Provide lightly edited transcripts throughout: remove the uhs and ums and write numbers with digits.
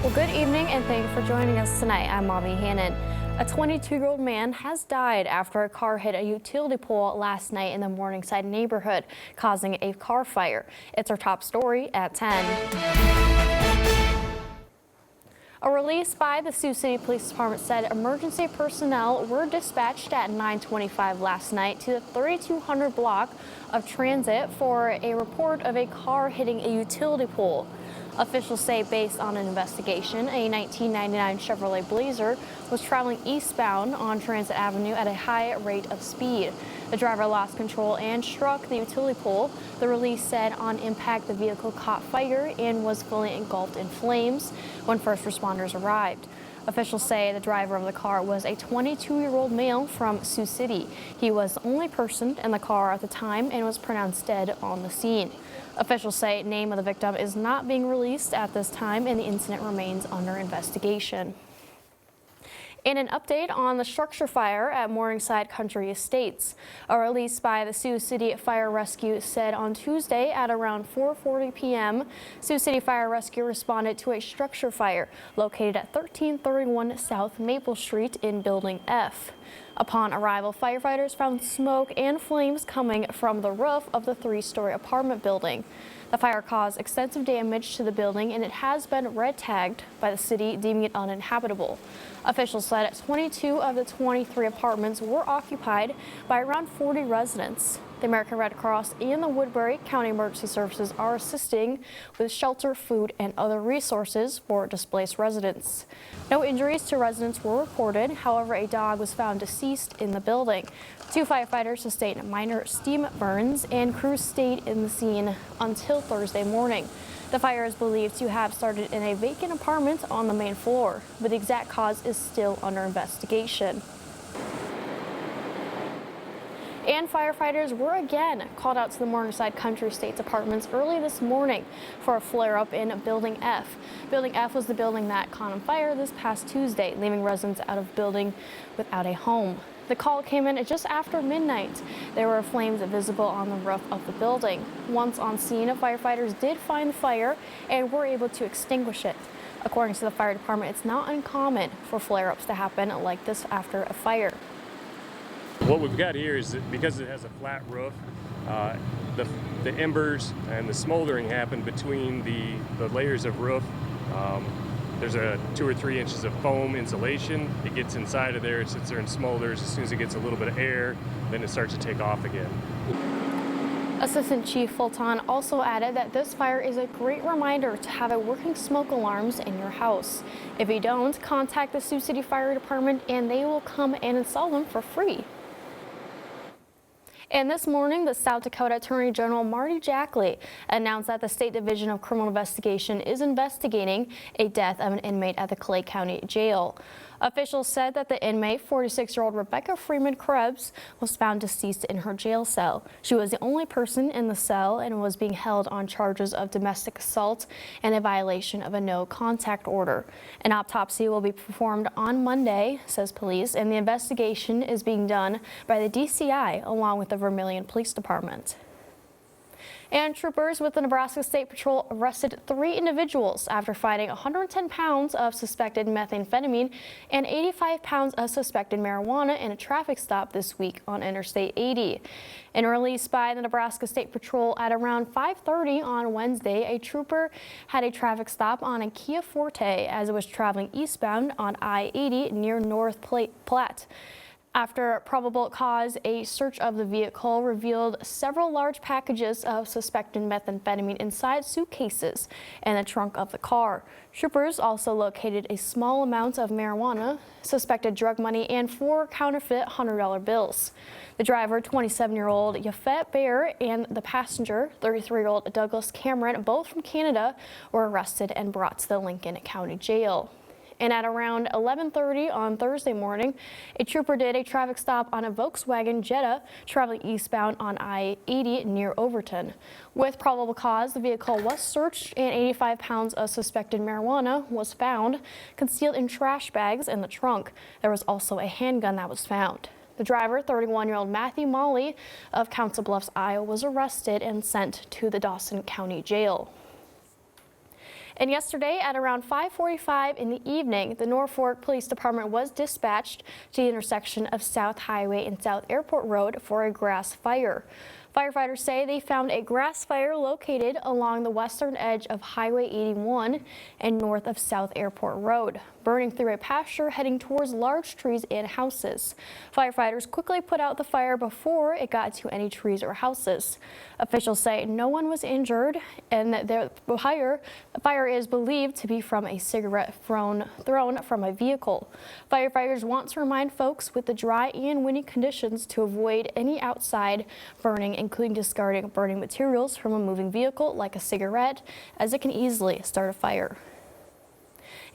Well, good evening and thank you for joining us tonight. I'm Bobby Hannon. A 22-year-old man has died after a car hit a utility pole last night in the Morningside neighborhood, causing a car fire. It's our top story at 10. A release by the Sioux City Police Department said emergency personnel were dispatched at 9:25 last night to the 3200 block of Transit for a report of a car hitting a utility pole. Officials say based on an investigation, a 1999 Chevrolet Blazer was traveling eastbound on Transit Avenue at a high rate of speed. The driver lost control and struck the utility pole. The release said on impact the vehicle caught fire and was fully engulfed in flames when first responders arrived. Officials say the driver of the car was a 22-year-old male from Sioux City. He was the only person in the car at the time and was pronounced dead on the scene. Officials say the name of the victim is not being released at this time and the incident remains under investigation. And an update on the structure fire at Morningside Country Estates. A release by the Sioux City Fire Rescue said on Tuesday at around 4:40 p.m., Sioux City Fire Rescue responded to a structure fire located at 1331 South Maple Street in Building F. Upon arrival, firefighters found smoke and flames coming from the roof of the three-story apartment building. The fire caused extensive damage to the building and it has been red tagged by the city, deeming it uninhabitable. Officials said 22 of the 23 apartments were occupied by around 40 residents. The American Red Cross and the Woodbury County Emergency Services are assisting with shelter, food, and other resources for displaced residents. No injuries to residents were reported. However, a dog was found deceased in the building. 2 firefighters sustained minor steam burns and crews stayed in the scene until Thursday morning. The fire is believed to have started in a vacant apartment on the main floor, but the exact cause is still under investigation. And firefighters were again called out to the Morningside Country Estates apartments early this morning for a flare-up in Building F. Building F was the building that caught on fire this past Tuesday, leaving residents out of building without a home. The call came in just after midnight. There were flames visible on the roof of the building. Once on scene, firefighters did find the fire and were able to extinguish it. According to the fire department, it's not uncommon for flare-ups to happen like this after a fire. What we've got here is that because it has a flat roof, the embers and the smoldering happen between the layers of roof. There's 2 or 3 inches of foam insulation. It gets inside of there, it sits there and smolders. As soon as it gets a little bit of air, then it starts to take off again. Assistant Chief Fulton also added that this fire is a great reminder to have a working smoke alarms in your house. If you don't, contact the Sioux City Fire Department and they will come and install them for free. And this morning, the South Dakota Attorney General Marty Jackley announced that the State Division of Criminal Investigation is investigating a death of an inmate at the Clay County Jail. Officials said that the inmate, 46-year-old Rebecca Freeman Krebs, was found deceased in her jail cell. She was the only person in the cell and was being held on charges of domestic assault and a violation of a no-contact order. An autopsy will be performed on Monday, says police, and the investigation is being done by the DCI along with the Vermilion Police Department. And troopers with the Nebraska State Patrol arrested 3 individuals after finding 110 pounds of suspected methamphetamine and 85 pounds of suspected marijuana in a traffic stop this week on Interstate 80. In a release by the Nebraska State Patrol at around 5:30 on Wednesday, a trooper had a traffic stop on a Kia Forte as it was traveling eastbound on I-80 near North Platte. After probable cause, a search of the vehicle revealed several large packages of suspected methamphetamine inside suitcases in the trunk of the car. Troopers also located a small amount of marijuana, suspected drug money, and 4 counterfeit $100 bills. The driver, 27-year-old Yafet Bear, and the passenger, 33-year-old Douglas Cameron, both from Canada, were arrested and brought to the Lincoln County Jail. And at around 11:30 on Thursday morning, a trooper did a traffic stop on a Volkswagen Jetta traveling eastbound on I-80 near Overton. With probable cause, the vehicle was searched and 85 pounds of suspected marijuana was found concealed in trash bags in the trunk. There was also a handgun that was found. The driver, 31-year-old Matthew Molly of Council Bluffs, Iowa, was arrested and sent to the Dawson County Jail. And yesterday at around 5:45 in the evening, the Norfolk Police Department was dispatched to the intersection of South Highway and South Airport Road for a grass fire. Firefighters say they found a grass fire located along the western edge of Highway 81 and north of South Airport Road, burning through a pasture heading towards large trees and houses. Firefighters quickly put out the fire before it got to any trees or houses. Officials say no one was injured and that the fire is believed to be from a cigarette thrown from a vehicle. Firefighters want to remind folks with the dry and windy conditions to avoid any outside burning, including discarding burning materials from a moving vehicle like a cigarette, as it can easily start a fire.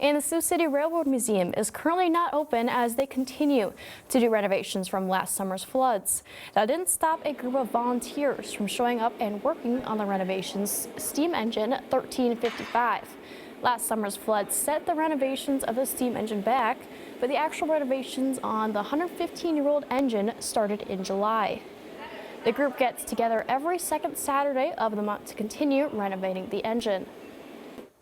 And the Sioux City Railroad Museum is currently not open as they continue to do renovations from last summer's floods. That didn't stop a group of volunteers from showing up and working on the renovation's steam engine 1355. Last summer's floods set the renovations of the steam engine back, but the actual renovations on the 115-year-old engine started in July. The group gets together every second Saturday of the month to continue renovating the engine.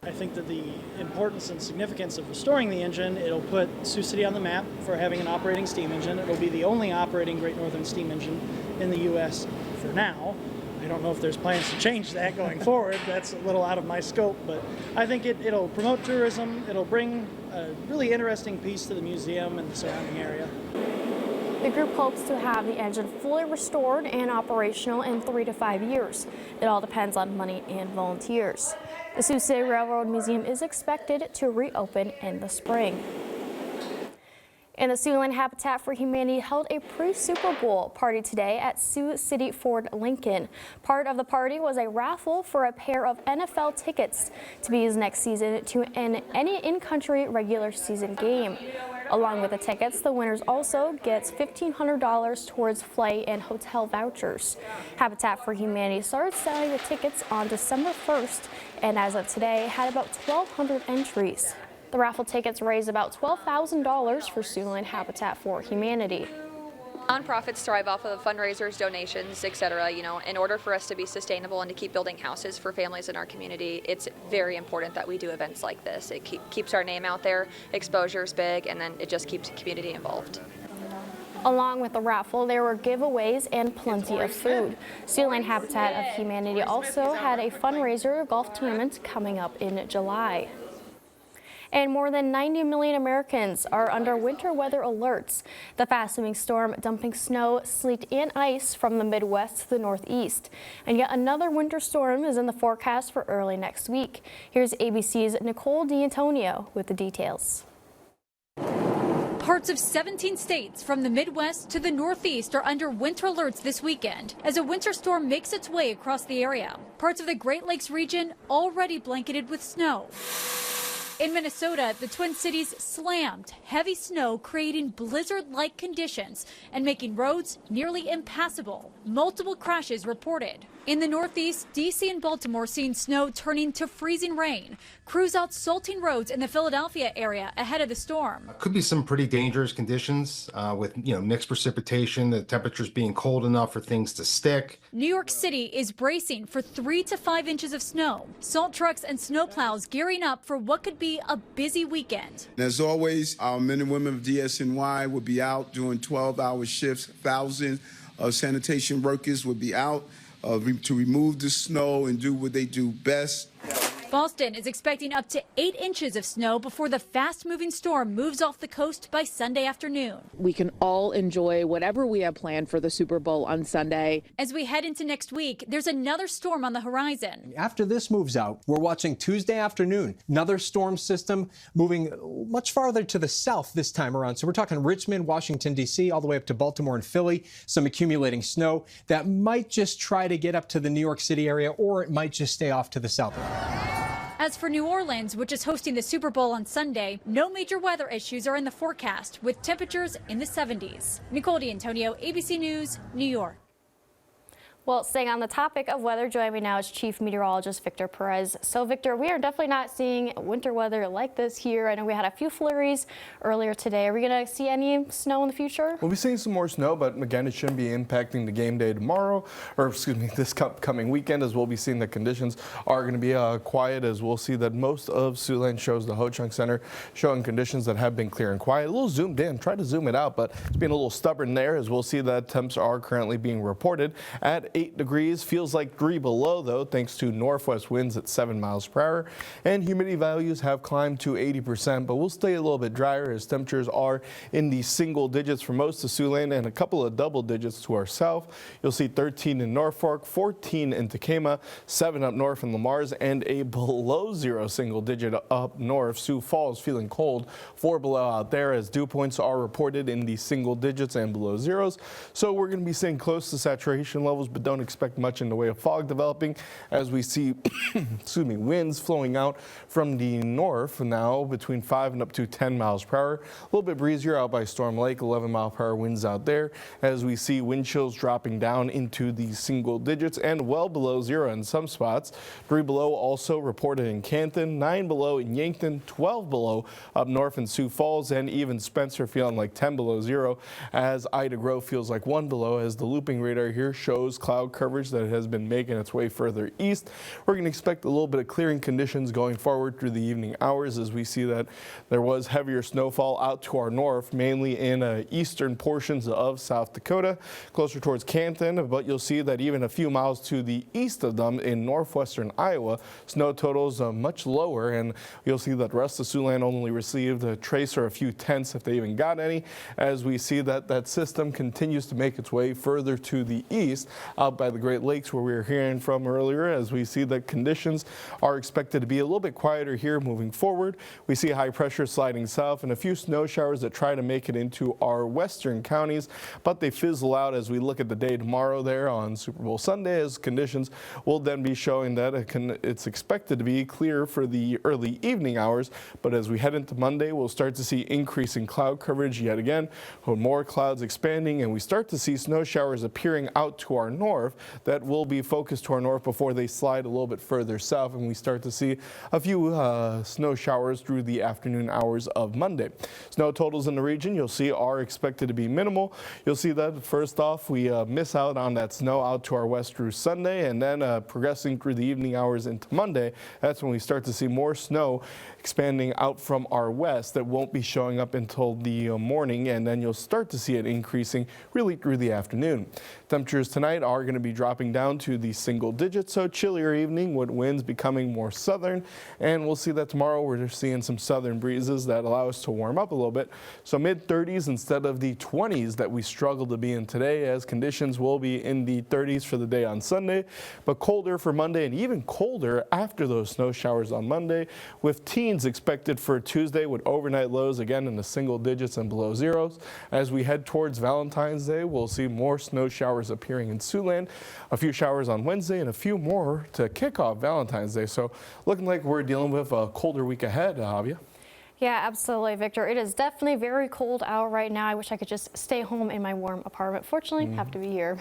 I think that the importance and significance of restoring the engine, it'll put Sioux City on the map for having an operating steam engine. It'll be the only operating Great Northern steam engine in the U.S. for now. I don't know if there's plans to change that going forward. That's a little out of my scope, but I think it'll promote tourism. It'll bring a really interesting piece to the museum and the surrounding area. The group hopes to have the engine fully restored and operational in 3 to 5 years. It all depends on money and volunteers. The Sioux City Railroad Museum is expected to reopen in the spring. And the Siouxland Habitat for Humanity held a pre-Super Bowl party today at Sioux City Ford Lincoln. Part of the party was a raffle for a pair of NFL tickets to be used next season to any in-country regular season game. Along with the tickets, the winners also gets $1,500 towards flight and hotel vouchers. Habitat for Humanity started selling the tickets on December 1st and as of today had about 1,200 entries. The raffle tickets raised about $12,000 for Siouxland Habitat for Humanity. Nonprofits thrive off of fundraisers, donations, etc. In order for us to be sustainable and to keep building houses for families in our community, it's very important that we do events like this. It keeps our name out there, exposure is big, and then it just keeps the community involved. Along with the raffle, there were giveaways and plenty of food. Siouxland Habitat of Humanity also had a fundraiser golf tournament coming up in July. And more than 90 million Americans are under winter weather alerts. The fast-moving storm dumping snow, sleet, and ice from the Midwest to the Northeast. And yet another winter storm is in the forecast for early next week. Here's ABC's Nicole D'Antonio with the details. Parts of 17 states from the Midwest to the Northeast are under winter alerts this weekend as a winter storm makes its way across the area. Parts of the Great Lakes region already blanketed with snow. In Minnesota, the Twin Cities slammed heavy snow, creating blizzard-like conditions and making roads nearly impassable. Multiple crashes reported. In the Northeast, D.C. and Baltimore seeing snow turning to freezing rain. Crews out salting roads in the Philadelphia area ahead of the storm. Could be some pretty dangerous conditions with mixed precipitation, the temperatures being cold enough for things to stick. New York City is bracing for 3 to 5 inches of snow. Salt trucks and snowplows gearing up for what could be a busy weekend. As always, our men and women of DSNY will be out doing 12-hour shifts. Thousands of sanitation workers will be out to remove the snow and do what they do best. Boston is expecting up to 8 inches of snow before the fast-moving storm moves off the coast by Sunday afternoon. We can all enjoy whatever we have planned for the Super Bowl on Sunday. As we head into next week, there's another storm on the horizon. After this moves out, we're watching Tuesday afternoon, another storm system moving much farther to the south this time around. So we're talking Richmond, Washington, D.C., all the way up to Baltimore and Philly, some accumulating snow that might just try to get up to the New York City area, or it might just stay off to the south. As for New Orleans, which is hosting the Super Bowl on Sunday, no major weather issues are in the forecast, with temperatures in the 70s. Nicole D'Antonio, ABC News, New York. Well, staying on the topic of weather, joining me now is Chief Meteorologist Victor Perez. So, Victor, we are definitely not seeing winter weather like this here. I know we had a few flurries earlier today. Are we going to see any snow in the future? We'll be seeing some more snow, but again, it shouldn't be impacting the game day tomorrow, or excuse me, this upcoming weekend, as we'll be seeing the conditions are going to be quiet, as we'll see that most of Siouxland shows the Ho-Chunk Center showing conditions that have been clear and quiet. A little zoomed in, try to zoom it out, but it's being a little stubborn there, as we'll see that temps are currently being reported at 8 degrees. Feels like 3 below, though, thanks to northwest winds at 7 miles per hour. And humidity values have climbed to 80%, but we'll stay a little bit drier as temperatures are in the single digits for most of Siouxland and a couple of double digits to our south. You'll see 13 in Norfolk, 14 in Tekamah, 7 up north in Lamar's, and a below zero single digit up north. Sioux Falls feeling cold, 4 below out there, as dew points are reported in the single digits and below zeros. So we're going to be seeing close to saturation levels, but don't expect much in the way of fog developing, as we see excuse me, winds flowing out from the north now between 5 and up to 10 miles per hour. A little bit breezier out by Storm Lake, 11 mile per hour winds out there, as we see wind chills dropping down into the single digits and well below zero in some spots. 3 below also reported in Canton, 9 below in Yankton, 12 below up north in Sioux Falls, and even Spencer feeling like 10 below zero, as Ida Grove feels like 1 below, as the looping radar here shows cloud coverage that has been making its way further east. We're going to expect a little bit of clearing conditions going forward through the evening hours, as we see that there was heavier snowfall out to our north, mainly in eastern portions of South Dakota, closer towards Canton, but you'll see that even a few miles to the east of them in northwestern Iowa, snow totals much lower, and you'll see that the rest of Siouxland only received a trace or a few tenths, if they even got any, as we see that that system continues to make its way further to the east out by the Great Lakes, where we were hearing from earlier, as we see that conditions are expected to be a little bit quieter here moving forward. We see high pressure sliding south and a few snow showers that try to make it into our western counties, but they fizzle out as we look at the day tomorrow there on Super Bowl Sunday, as conditions will then be showing that it's expected to be clear for the early evening hours, but as we head into Monday, we'll start to see increasing cloud coverage yet again, with more clouds expanding, and we start to see snow showers appearing out to our north that will be focused to our north before they slide a little bit further south, and we start to see a few snow showers through the afternoon hours of Monday. Snow totals in the region you'll see are expected to be minimal. You'll see that first off, we miss out on that snow out to our west through Sunday, and then progressing through the evening hours into Monday, that's when we start to see more snow expanding out from our west that won't be showing up until the morning, and then you'll start to see it increasing really through the afternoon. Temperatures tonight are going to be dropping down to the single digits, so chillier evening with winds becoming more southern, and we'll see that tomorrow we're seeing some southern breezes that allow us to warm up a little bit, so mid-30s instead of the 20s that we struggle to be in today, as conditions will be in the 30s for the day on Sunday, but colder for Monday and even colder after those snow showers on Monday, with teens expected for Tuesday with overnight lows again in the single digits and below zeros. As we head towards Valentine's Day, we'll see more snow showers appearing in Siouxland, a few showers on Wednesday, and a few more to kick off Valentine's Day. So looking like we're dealing with a colder week ahead, Avia. Yeah, absolutely, Victor. It is definitely very cold out right now. I wish I could just stay home in my warm apartment. Fortunately, have to be here.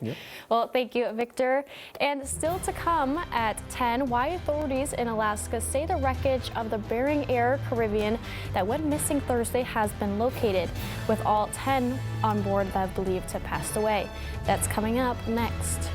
Yep. Well, thank you, Victor. And still to come at 10, why authorities in Alaska say the wreckage of the Bering Air Caribbean that went missing Thursday has been located, with all 10 on board that are believed to have passed away. That's coming up next.